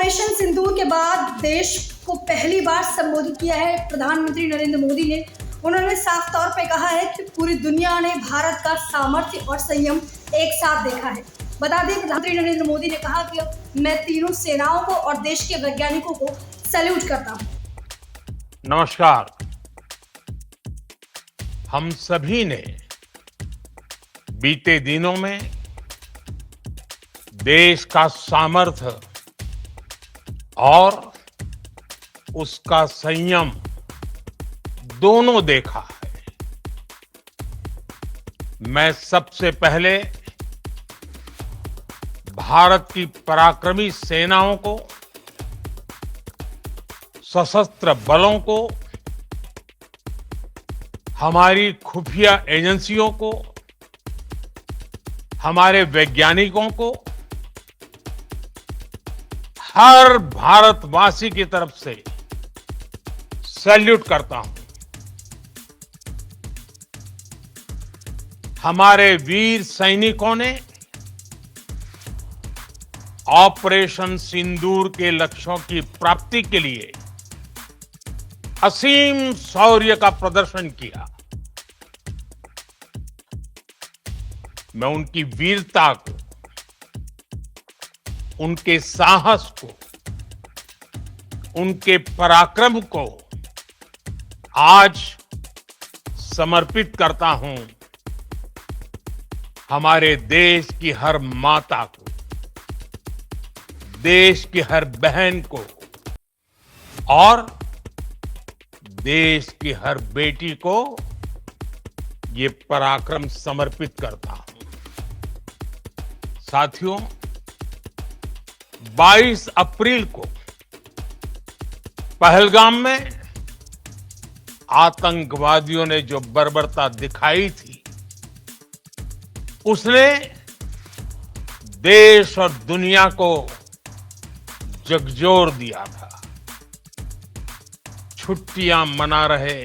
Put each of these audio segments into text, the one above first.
Operation सिंदूर के बाद देश को पहली बार संबोधित किया है प्रधानमंत्री नरेंद्र मोदी ने। उन्होंने साफ तौर पे कहा है कि पूरी दुनिया ने भारत का सामर्थ्य और संयम एक साथ देखा है। बता दें, प्रधानमंत्री नरेंद्र मोदी ने कहा कि मैं तीनों सेनाओं को और देश के वैज्ञानिकों को सैल्यूट करता हूं। नमस्कार। हम सभी ने बीते दिनों में देश का सामर्थ्य और उसका संयम दोनों देखा है। मैं सबसे पहले भारत की पराक्रमी सेनाओं को, सशस्त्र बलों को, हमारी खुफिया एजेंसियों को, हमारे वैज्ञानिकों को, हर भारतवासी की तरफ से सैल्यूट करता हूं। हमारे वीर सैनिकों ने ऑपरेशन सिंदूर के लक्ष्यों की प्राप्ति के लिए असीम शौर्य का प्रदर्शन किया। मैं उनकी वीरता को, उनके साहस को, उनके पराक्रम को आज समर्पित करता हूं हमारे देश की हर माता को, देश की हर बहन को और देश की हर बेटी को ये पराक्रम समर्पित करता हूं। साथियों, 22 अप्रैल को पहलगाम में आतंकवादियों ने जो बर्बरता दिखाई थी, उसने देश और दुनिया को झकझोर दिया था। छुट्टियां मना रहे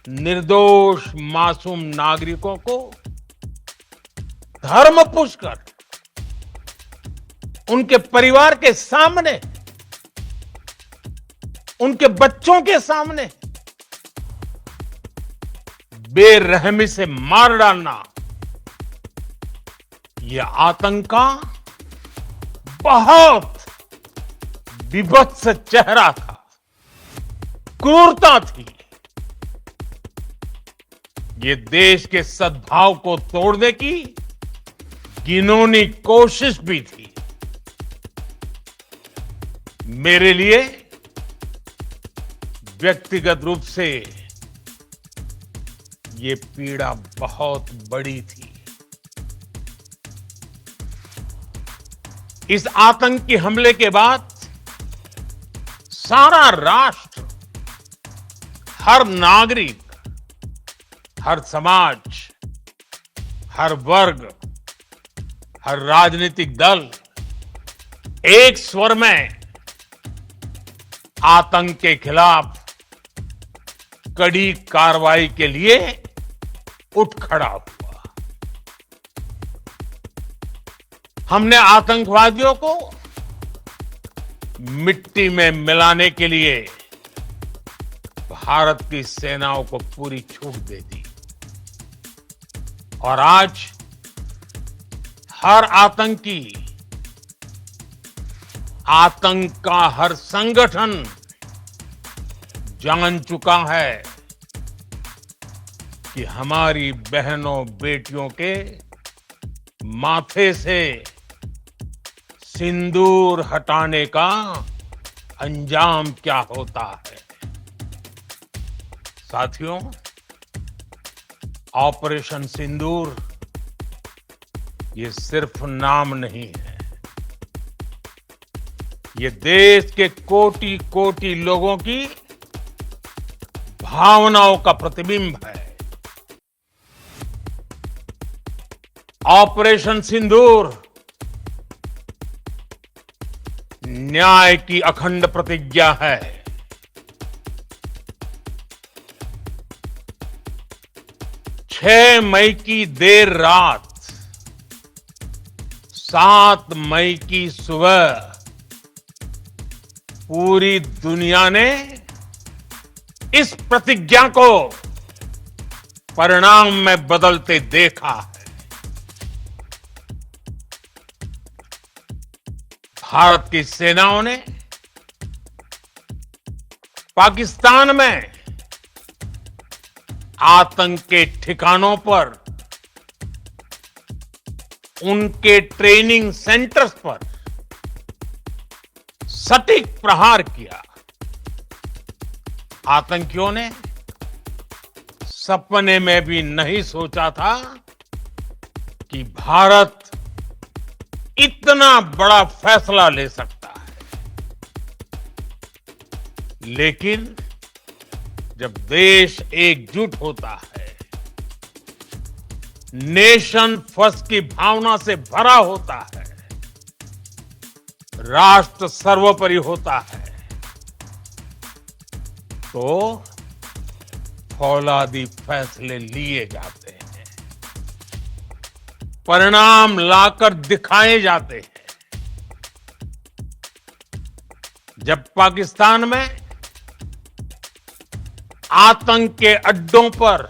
निर्दोष मासूम नागरिकों को धर्म पुष्कर उनके परिवार के सामने, उनके बच्चों के सामने बेरहमी से मार डालना, यह आतंक का बहुत विभत्स चेहरा था, क्रूरता थी। ये देश के सद्भाव को तोड़ने की घिनौनी कोशिश भी थी। मेरे लिए व्यक्तिगत रूप से ये पीड़ा बहुत बड़ी थी। इस आतंकी हमले के बाद सारा राष्ट्र, हर नागरिक, हर समाज, हर वर्ग, हर राजनीतिक दल एक स्वर में आतंक के खिलाफ कड़ी कार्रवाई के लिए उठ खड़ा हुआ। हमने आतंकवादियों को मिट्टी में मिलाने के लिए भारत की सेनाओं को पूरी छूट दे दी और आज हर आतंकी, आतंक का हर संगठन जान चुका है कि हमारी बहनों बेटियों के माथे से सिंदूर हटाने का अंजाम क्या होता है। साथियों, ऑपरेशन सिंदूर ये सिर्फ नाम नहीं है, ये देश के कोटि कोटि लोगों की भावनाओं का प्रतिबिंब है। ऑपरेशन सिंदूर न्याय की अखंड प्रतिज्ञा है। 6 मई की देर रात, 7 मई की सुबह पूरी दुनिया ने इस प्रतिज्ञा को परिणाम में बदलते देखा है। भारत की सेनाओं ने पाकिस्तान में आतंक के ठिकानों पर, उनके ट्रेनिंग सेंटर्स पर सटीक प्रहार किया। आतंकियों ने सपने में भी नहीं सोचा था कि भारत इतना बड़ा फैसला ले सकता है। लेकिन जब देश एकजुट होता है, नेशन फर्स्ट की भावना से भरा होता है, राष्ट्र सर्वोपरि होता है, तो फौलादी फैसले लिए जाते हैं, परिणाम लाकर दिखाए जाते हैं। जब पाकिस्तान में आतंक के अड्डों पर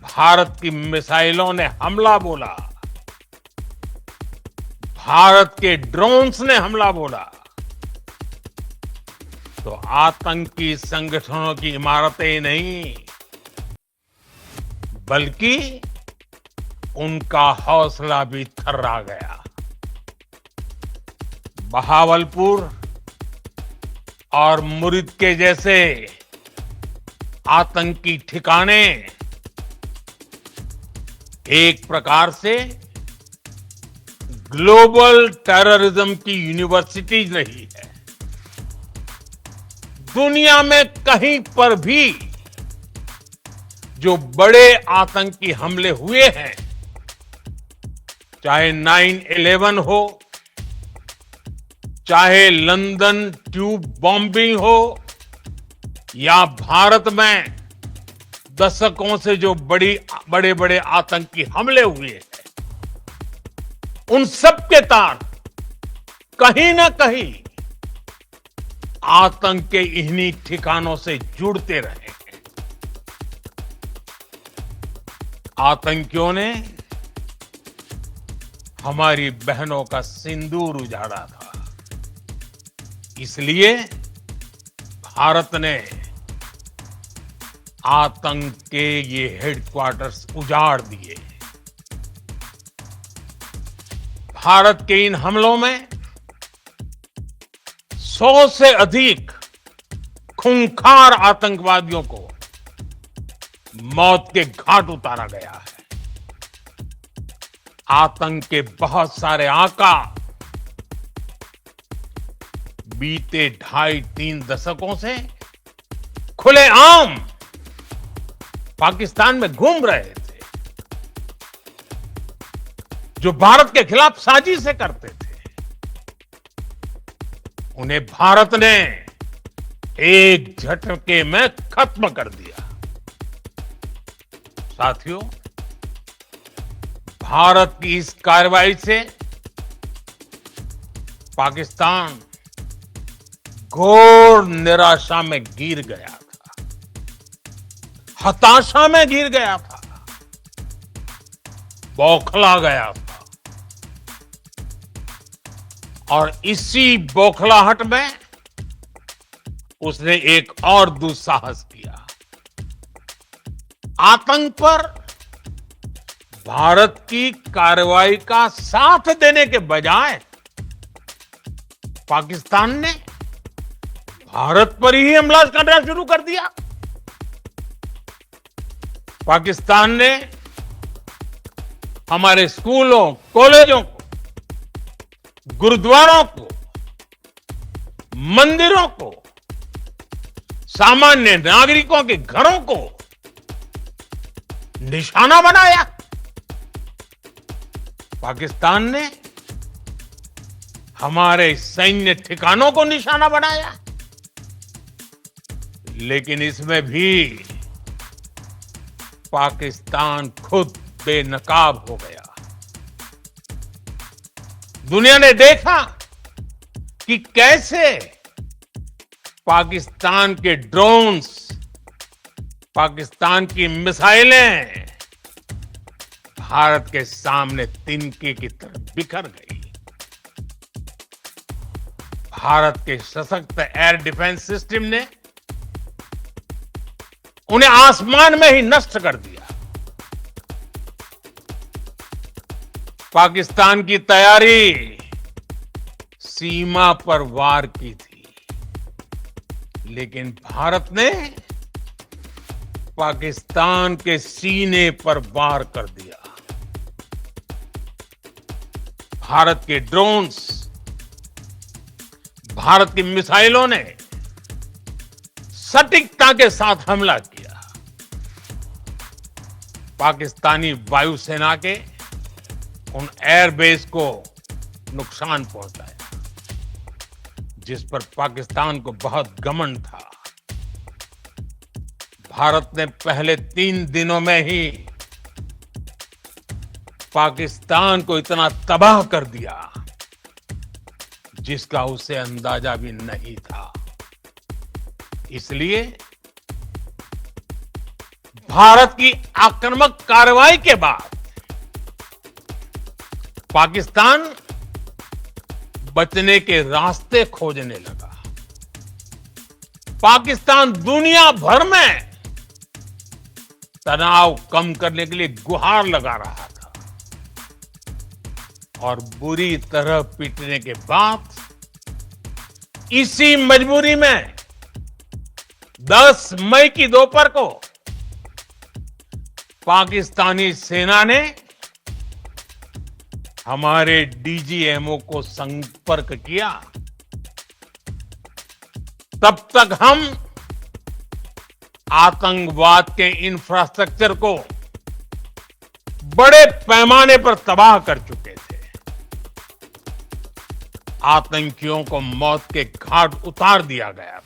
भारत की मिसाइलों ने हमला बोला, भारत के ड्रोन्स ने हमला बोला, तो आतंकी संगठनों की इमारतें नहीं, बल्कि उनका हौसला भी थर्रा गया। बहावलपुर और मुरिद के जैसे आतंकी ठिकाने एक प्रकार से ग्लोबल टेररिज्म की यूनिवर्सिटीज रही है। दुनिया में कहीं पर भी जो बड़े आतंकी हमले हुए हैं, चाहे 9/11 हो, चाहे लंदन ट्यूब बॉम्बिंग हो, या भारत में दशकों से जो बड़े बड़े आतंकी हमले हुए हैं, उन सब के तार कहीं ना कहीं आतंक के इन्हीं ठिकानों से जुड़ते रहे हैं। आतंकियों ने हमारी बहनों का सिंदूर उजाड़ा था, इसलिए भारत ने आतंक के ये हेडक्वार्टर्स उजाड़ दिए। भारत के इन हमलों में 100 से अधिक खूंखार आतंकवादियों को मौत के घाट उतारा गया है। आतंक के बहुत सारे आका बीते 2.5-3 दशकों से खुलेआम पाकिस्तान में घूम रहे थे, जो भारत के खिलाफ साजिशें करते थे। उन्हें भारत ने एक झटके में खत्म कर दिया। साथियों, भारत की इस कार्रवाई से पाकिस्तान घोर निराशा में गिर गया था, हताशा में गिर गया था, बौखला गया था। और इसी बौखलाहट में उसने एक और दुस्साहस किया। आतंक पर भारत की कार्रवाई का साथ देने के बजाय पाकिस्तान ने भारत पर ही हमला करना शुरू कर दिया। पाकिस्तान ने हमारे स्कूलों, कॉलेजों को, गुरुद्वारों को, मंदिरों को, सामान्य नागरिकों के घरों को निशाना बनाया। पाकिस्तान ने हमारे सैन्य ठिकानों को निशाना बनाया। लेकिन इसमें भी पाकिस्तान खुद बेनकाब हो गया। दुनिया ने देखा कि कैसे पाकिस्तान के ड्रोन्स, पाकिस्तान की मिसाइलें भारत के सामने तिनके की तरह बिखर गई। भारत के सशक्त एयर डिफेंस सिस्टम ने उन्हें आसमान में ही नष्ट कर दिया। पाकिस्तान की तैयारी सीमा पर वार की थी, लेकिन भारत ने पाकिस्तान के सीने पर वार कर दिया। भारत के ड्रोन्स, भारत की मिसाइलों ने सटीकता के साथ हमला किया। पाकिस्तानी वायुसेना के उन एयरबेस को नुकसान पहुंचाया, जिस पर पाकिस्तान को बहुत घमंड था। भारत ने पहले 3 दिनों में ही पाकिस्तान को इतना तबाह कर दिया जिसका उसे अंदाजा भी नहीं था। इसलिए भारत की आक्रामक कार्रवाई के बाद पाकिस्तान बचने के रास्ते खोजने लगा। पाकिस्तान दुनिया भर में तनाव कम करने के लिए गुहार लगा रहा था और बुरी तरह पीटने के बाद इसी मजबूरी में 10 मई की दोपहर को पाकिस्तानी सेना ने हमारे डीजीएमओ को संपर्क किया। तब तक हम आतंकवाद के इंफ्रास्ट्रक्चर को बड़े पैमाने पर तबाह कर चुके थे। आतंकियों को मौत के घाट उतार दिया गया था।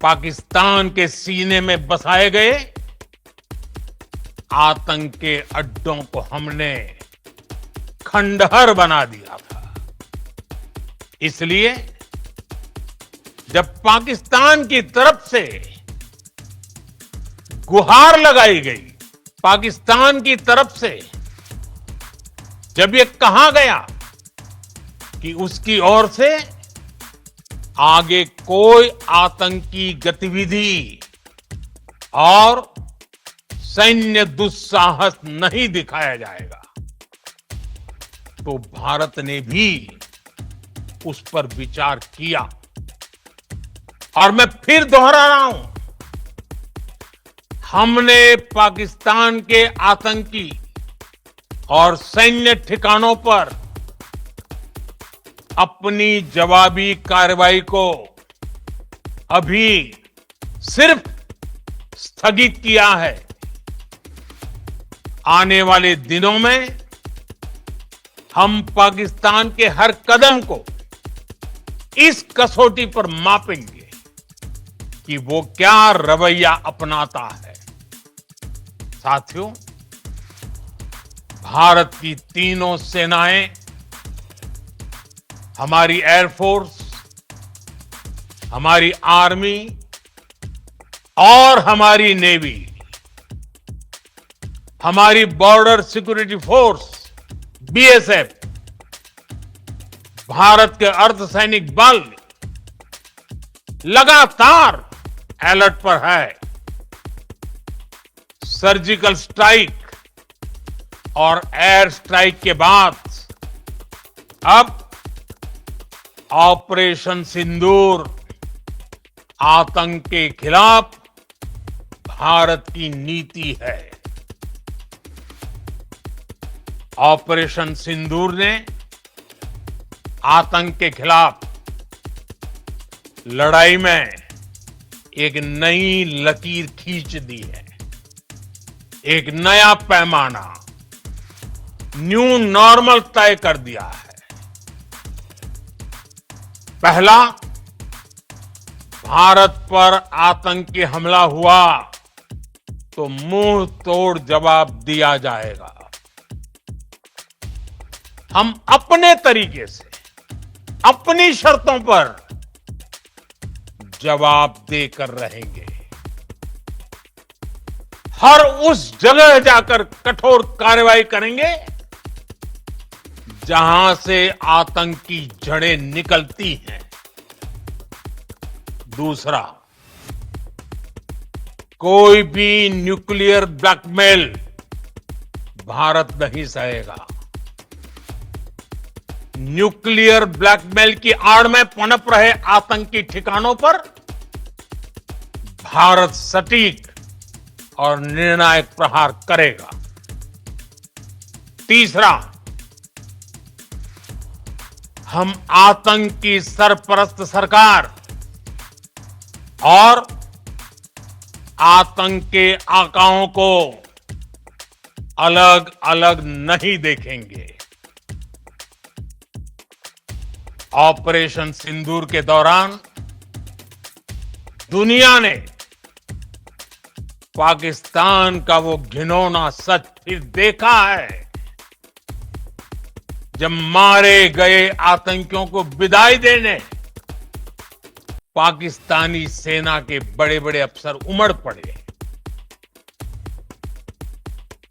पाकिस्तान के सीने में बसाए गए आतंक के अड्डों को हमने खंडहर बना दिया था। इसलिए जब पाकिस्तान की तरफ से गुहार लगाई गई, पाकिस्तान की तरफ से जब ये कहा गया कि उसकी ओर से आगे कोई आतंकी गतिविधि और सैन्य दुस्साहस नहीं दिखाया जाएगा, तो भारत ने भी उस पर विचार किया। और मैं फिर दोहरा रहा हूं, हमने पाकिस्तान के आतंकी और सैन्य ठिकानों पर अपनी जवाबी कार्रवाई को अभी सिर्फ स्थगित किया है। आने वाले दिनों में हम पाकिस्तान के हर कदम को इस कसौटी पर मापेंगे कि वो क्या रवैया अपनाता है। साथियों, भारत की तीनों सेनाएं, हमारी एयरफोर्स, हमारी आर्मी और हमारी नेवी, हमारी border security force BSF, Bharat के अर्धसैनिक बल लगातार अलर्ट पर है। सर्जिकल स्ट्राइक और एयर स्ट्राइक के बाद अब ऑपरेशन सिंदूर आतंक के खिलाफ भारत की नीति है। ऑपरेशन सिंदूर ने आतंक के खिलाफ लड़ाई में एक नई लकीर खींच दी है। एक नया पैमाना, न्यू नॉर्मल तय कर दिया है। पहला, भारत पर आतंकी हमला हुआ तो मुंह तोड़ जवाब दिया जाएगा। हम अपने तरीके से, अपनी शर्तों पर जवाब देकर रहेंगे। हर उस जगह जाकर कठोर कार्रवाई करेंगे जहां से आतंक की जड़ें निकलती हैं। दूसरा, कोई भी न्यूक्लियर ब्लैकमेल भारत नहीं सहेगा। न्यूक्लियर ब्लैकमेल की आड़ में पनप रहे आतंकी ठिकानों पर भारत सटीक और निर्णायक प्रहार करेगा। तीसरा, हम आतंक की सरपरस्त सरकार और आतंक के आकाओं को अलग अलग नहीं देखेंगे। ऑपरेशन सिंदूर के दौरान दुनिया ने पाकिस्तान का वो घिनौना सच फिर देखा है, जब मारे गए आतंकियों को विदाई देने पाकिस्तानी सेना के बड़े बड़े अफसर उमड़ पड़े।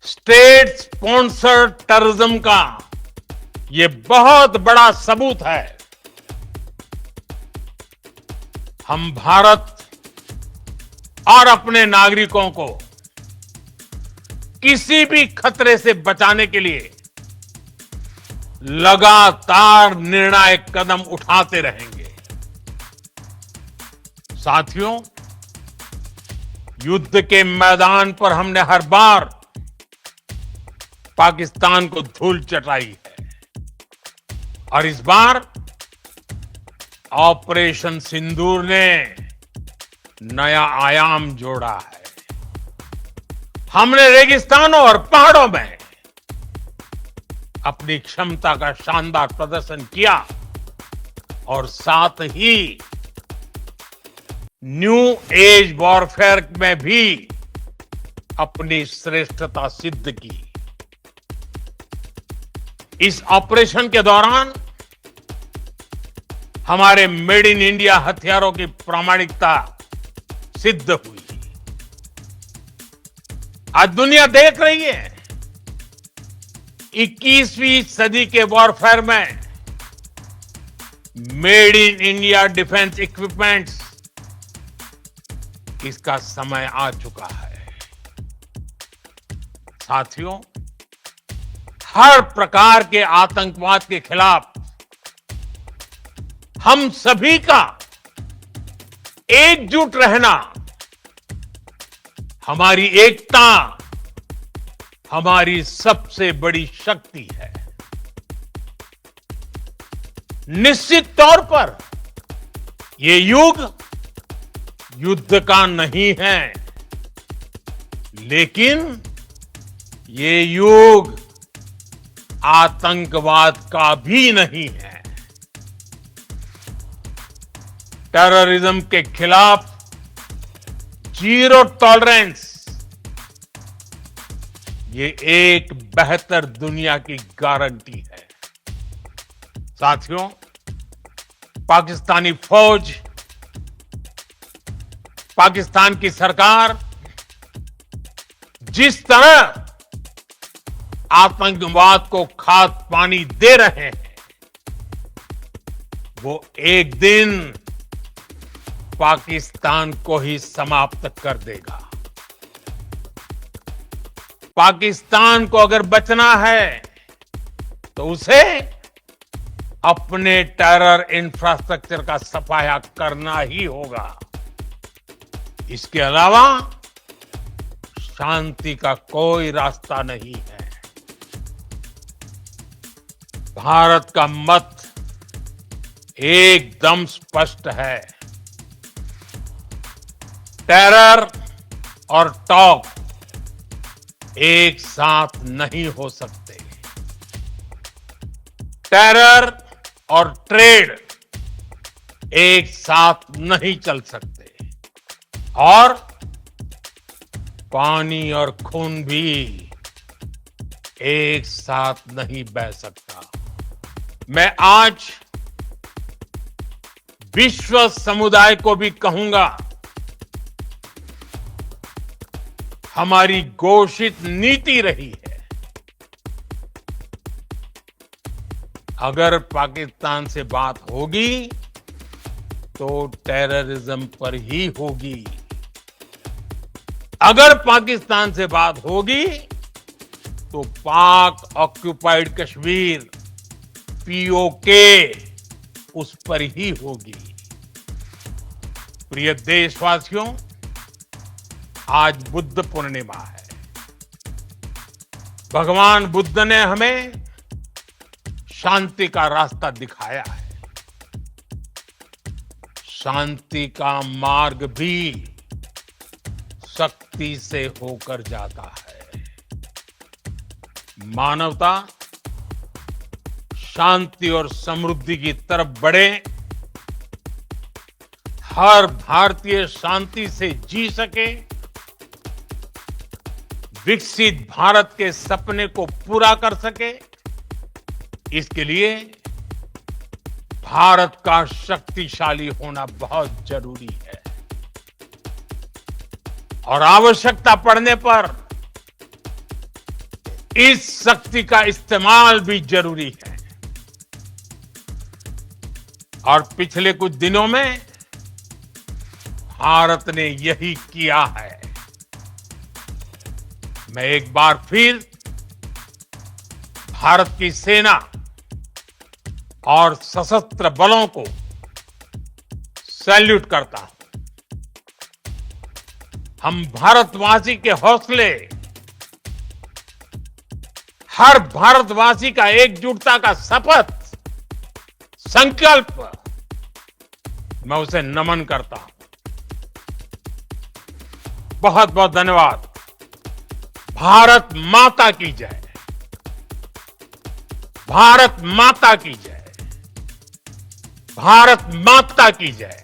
स्टेट स्पॉन्सर्ड टेररिज्म का ये बहुत बड़ा सबूत है। हम भारत और अपने नागरिकों को किसी भी खतरे से बचाने के लिए लगातार निर्णायक कदम उठाते रहेंगे। साथियों, युद्ध के मैदान पर हमने हर बार पाकिस्तान को धूल चटाई है और इस बार ऑपरेशन सिंदूर ने नया आयाम जोड़ा है। हमने रेगिस्तानों और पहाड़ों में अपनी क्षमता का शानदार प्रदर्शन किया और साथ ही न्यू एज वॉरफेयर में भी अपनी श्रेष्ठता सिद्ध की। इस ऑपरेशन के दौरान हमारे मेड इन इंडिया हथियारों की प्रामाणिकता सिद्ध हुई। आज दुनिया देख रही है 21वीं सदी के वॉरफेयर में made in India defence equipments, इसका समय आ चुका है। साथियों, हर प्रकार के आतंकवाद के खिलाफ हम सभी का एकजुट रहना, हमारी एकता हमारी सबसे बड़ी शक्ति है। निश्चित तौर पर ये युग युद्ध का नहीं है, लेकिन ये युग आतंकवाद का भी नहीं है। टेररिज्म के खिलाफ जीरो टॉलरेंस, ये एक बेहतर दुनिया की गारंटी है। साथियों, पाकिस्तानी फौज, पाकिस्तान की सरकार जिस तरह आतंकवाद को खाद पानी दे रहे हैं, वो एक दिन पाकिस्तान को ही समाप्त कर देगा। पाकिस्तान को अगर बचना है तो उसे अपने टेरर इंफ्रास्ट्रक्चर का सफाया करना ही होगा। इसके अलावा शांति का कोई रास्ता नहीं है। भारत का मत एकदम स्पष्ट है। टेरर और टॉक एक साथ नहीं हो सकते। टेरर और ट्रेड एक साथ नहीं चल सकते और पानी और खून भी एक साथ नहीं बह सकता। मैं आज विश्व समुदाय को भी कहूंगा, हमारी घोषित नीति रही है, अगर पाकिस्तान से बात होगी तो टेररिज्म पर ही होगी। अगर पाकिस्तान से बात होगी तो पाक ऑक्युपाइड कश्मीर पीओके उस पर ही होगी। प्रिय देशवासियों, आज बुद्ध पूर्णिमा है। भगवान बुद्ध ने हमें शांति का रास्ता दिखाया है। शांति का मार्ग भी शक्ति से होकर जाता है। मानवता शांति और समृद्धि की तरफ बढ़े, हर भारतीय शांति से जी सके, विकसित भारत के सपने को पूरा कर सके, इसके लिए भारत का शक्तिशाली होना बहुत जरूरी है। और आवश्यकता पड़ने पर इस शक्ति का इस्तेमाल भी जरूरी है। और पिछले कुछ दिनों में भारत ने यही किया है। मैं एक बार फिर भारत की सेना और सशस्त्र बलों को सैल्यूट करता हूं। हम भारतवासी के हौसले, हर भारतवासी का एकजुटता का शपथ, संकल्प, मैं उसे नमन करता हूं। बहुत बहुत धन्यवाद। भारत माता की जय। भारत माता की जय। भारत माता की जय।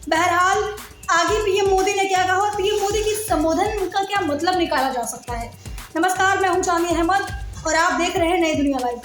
बहरहाल आगे पीएम मोदी ने क्या कहा और पीएम मोदी की संबोधन का क्या मतलब निकाला जा सकता है। नमस्कार, मैं हूं चांदी अहमद और आप देख रहे हैं नई दुनिया लाइव।